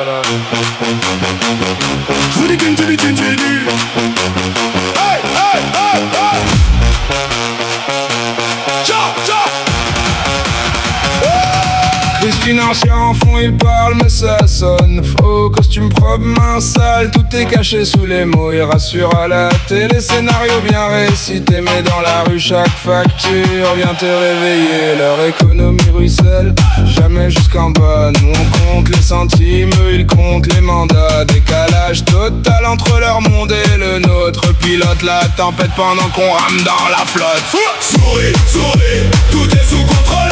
Je veux des guns, des thunes, j'ai du. Hey, hey, hey, hey. Ciao, ciao. Crise financière en fond, il parle mais ça sonne faux. Costume propre, main sale, tout est caché sous les mots. Il rassure à la télé, scénario bien récité, mais dans la rue chaque facture vient te réveiller. Leur économie ruisselle, jamais jusqu'en bas. Nous on compte les centimes, eux ils comptent les mandats. Décalage total entre leur monde et le nôtre. Pilote la tempête pendant qu'on rame dans la flotte. Souris, souris, tout est sous contrôle.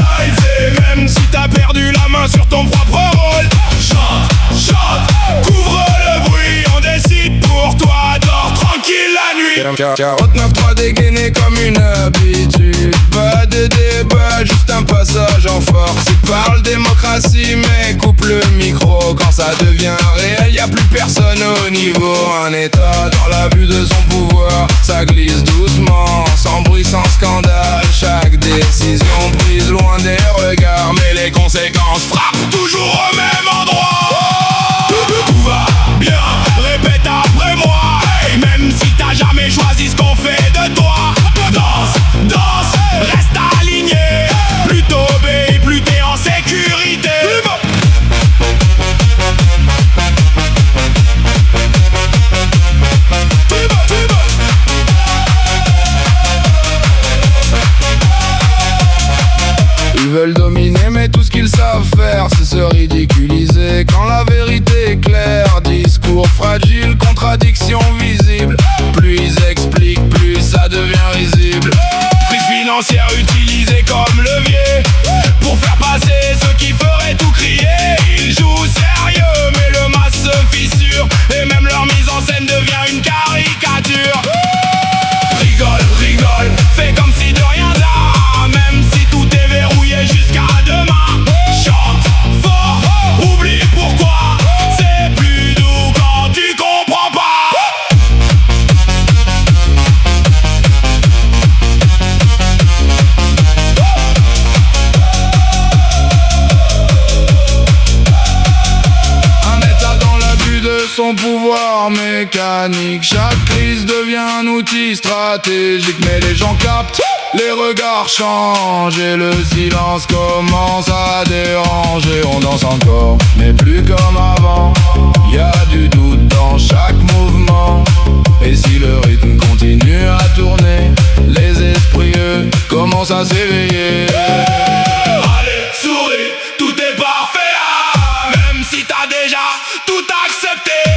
Et même si t'as perdu la main sur ton propre rôle, chante, chante, couvre le bruit, on décide pour toi, dors tranquille la nuit. 49.3 dégainé comme une habitude, pas de débat, juste un passage en force. Il parle démocratie mais coupe le micro. Quand ça devient réel, y a plus personne au niveau. Un état dans l'abus de son pouvoir, ça glisse doucement, sans bruit, sans scandale. Chaque décision prise loin des regards, mais les conséquences frappent toujours au même endroit. Tout va bien, répète après moi. Hey, même si t'as jamais choisi ce qu'on fait de toi, danse, danse, reste aligné. Plus t'obéis, plus t'es en sécurité. Ils veulent dominer mais tout ce qu'ils savent faire c'est se ridiculiser quand la vérité est claire. Discours fragile, contradiction visible. Plus ils expliquent, plus ça devient risible. Prise financière utilisée comme levier pour faire passer ceux qui feraient tout crier. Ils jouent sérieux mais le masque se fissure et même leur mise en scène devient une caricature. Rigole, rigole, fais comme si de rien n'a, même si tout est verrouillé jusqu'à demain. Chante fort, oublie pourquoi, c'est plus doux quand tu comprends pas. Un état dans l'abus de son pouvoir mécanique. Chaque crise devient un outil stratégique, mais les gens captent, les regards changent et le silence commence à déranger. On danse encore, mais plus comme avant. Y a du doute dans chaque mouvement, et si le rythme continue à tourner, les esprits eux commencent à s'éveiller. Allez, souris, tout est parfait là. Même si t'as déjà tout accepté.